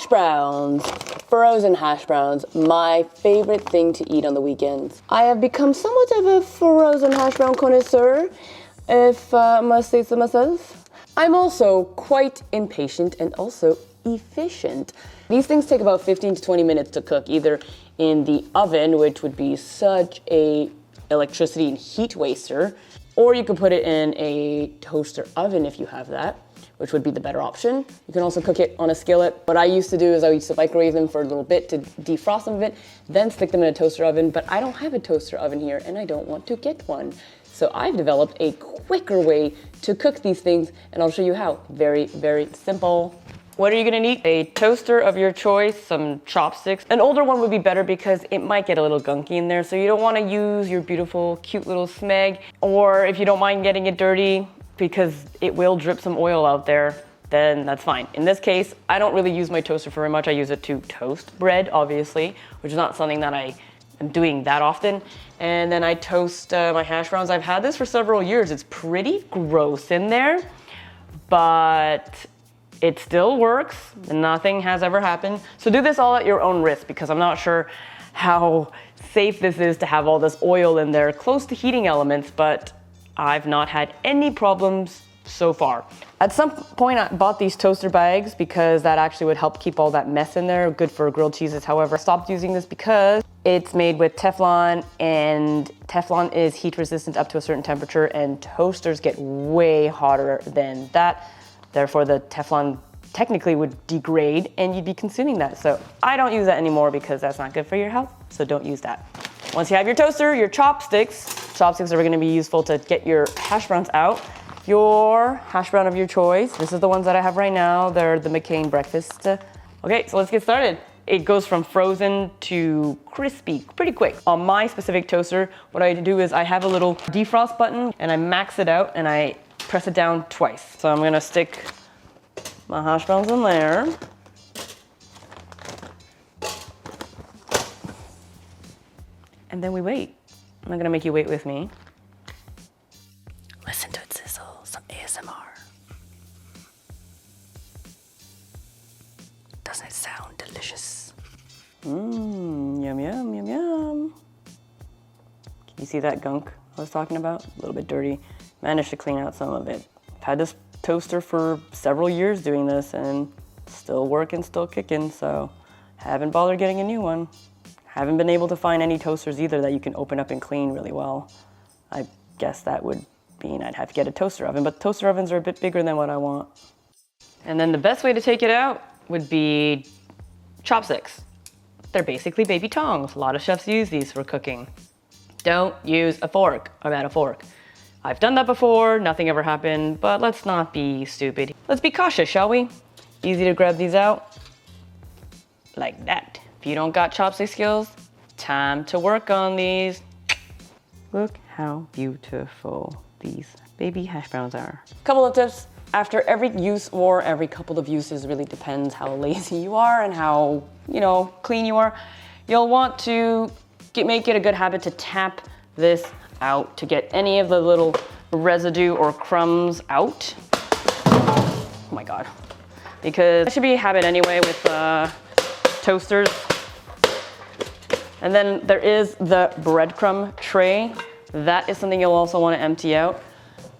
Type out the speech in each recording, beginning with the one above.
Hash browns. Frozen hash browns, my favorite thing to eat on the weekends. I have become somewhat of a frozen hash brown connoisseur, if I must say so myself. I'm also quite impatient and also efficient. These things take about 15 to 20 minutes to cook, either in the oven, which would be such a electricity and heat waster, or you could put it in a toaster oven if you have that, which would be the better option. You can also cook it on a skillet. What I used to do is I used to microwave them for a little bit to defrost them a bit, then stick them in a toaster oven, but I don't have a toaster oven here and I don't want to get one. So I've developed a quicker way to cook these things, and I'll show you how. Very, very simple. What are you gonna need? A toaster of your choice, some chopsticks. An older one would be better because it might get a little gunky in there, so you don't wanna use your beautiful, cute little smeg, or if you don't mind getting it dirty, because it will drip some oil out there, then that's fine. In this case, I don't really use my toaster for very much. I use it to toast bread, obviously, which is not something that I am doing that often. And then I toast my hash browns. I've had this for several years. It's pretty gross in there, but it still works. Nothing has ever happened. So do this all at your own risk, because I'm not sure how safe this is to have all this oil in there, close to heating elements, but I've not had any problems so far. At some point I bought these toaster bags because that actually would help keep all that mess in there, good for grilled cheeses. However, I stopped using this because it's made with Teflon, and Teflon is heat resistant up to a certain temperature, and toasters get way hotter than that. Therefore, the Teflon technically would degrade and you'd be consuming that. So I don't use that anymore because that's not good for your health, so don't use that. Once you have your toaster, your chopsticks are gonna be useful to get your hash browns out. Your hash brown of your choice. This is the ones that I have right now. They're the McCain breakfast. Okay, so let's get started. It goes from frozen to crispy pretty quick. On my specific toaster, what I do is I have a little defrost button and I max it out and I press it down twice. So I'm gonna stick my hash browns in there. And then we wait. I'm not gonna make you wait with me. Listen to it sizzle, some ASMR. Doesn't it sound delicious? Mmm, yum, yum, yum, yum. Can you see that gunk I was talking about? A little bit dirty. Managed to clean out some of it. I've had this toaster for several years doing this and still working, still kicking, so haven't bothered getting a new one. Haven't been able to find any toasters either that you can open up and clean really well. I guess that would mean I'd have to get a toaster oven, but toaster ovens are a bit bigger than what I want. And then the best way to take it out would be chopsticks. They're basically baby tongs. A lot of chefs use these for cooking. Don't use a fork. I'm out of fork. I've done that before, nothing ever happened, but let's not be stupid. Let's be cautious, shall we? Easy to grab these out, like that. If you don't got chopstick skills, time to work on these. Look how beautiful these baby hash browns are. Couple of tips. After every use or every couple of uses, really depends how lazy you are and how, clean you are. You'll want to make it a good habit to tap this out to get any of the little residue or crumbs out. Oh my God. Because that should be a habit anyway with toasters. And then there is the breadcrumb tray. That is something you'll also want to empty out.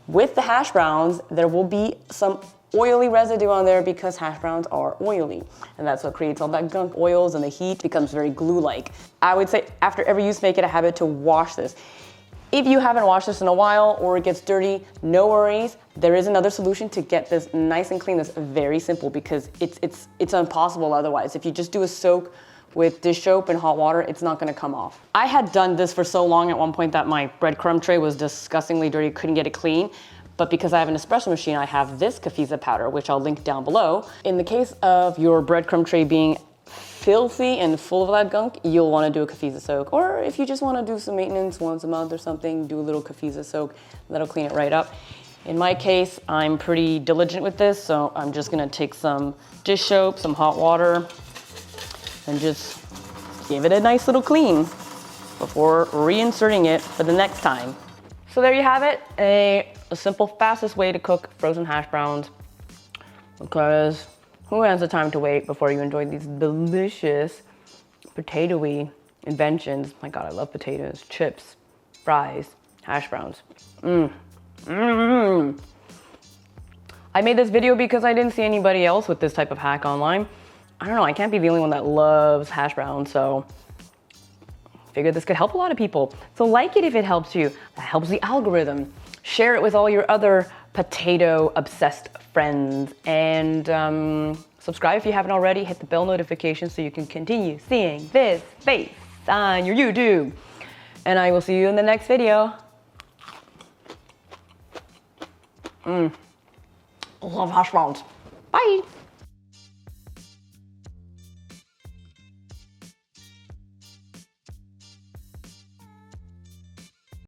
With the hash browns, there will be some oily residue on there because hash browns are oily. And that's what creates all that gunk. Oils and the heat becomes very glue-like. I would say after every use, make it a habit to wash this. If you haven't washed this in a while or it gets dirty, no worries. There is another solution to get this nice and clean. That's very simple because it's impossible otherwise. If you just do a soak with dish soap and hot water, it's not gonna come off. I had done this for so long at one point that my breadcrumb tray was disgustingly dirty, couldn't get it clean. But because I have an espresso machine, I have this Kafiza powder, which I'll link down below. In the case of your breadcrumb tray being filthy and full of that gunk, you'll wanna do a Kafiza soak. Or if you just wanna do some maintenance once a month or something, do a little Kafiza soak, that'll clean it right up. In my case, I'm pretty diligent with this, so I'm just gonna take some dish soap, some hot water, and just give it a nice little clean before reinserting it for the next time. So there you have it, a simple, fastest way to cook frozen hash browns, because Who has the time to wait before you enjoy these delicious potato-y inventions? My God, I love potatoes, chips, fries, hash browns. I made this video because I didn't see anybody else with this type of hack online. I don't know, I can't be the only one that loves hash browns, so figured this could help a lot of people. So like it if it helps you. That helps the algorithm. Share it with all your other potato obsessed friends, and subscribe if you haven't already. Hit the bell notification so you can continue seeing this face on your YouTube. And I will see you in the next video. Love hash browns. Bye.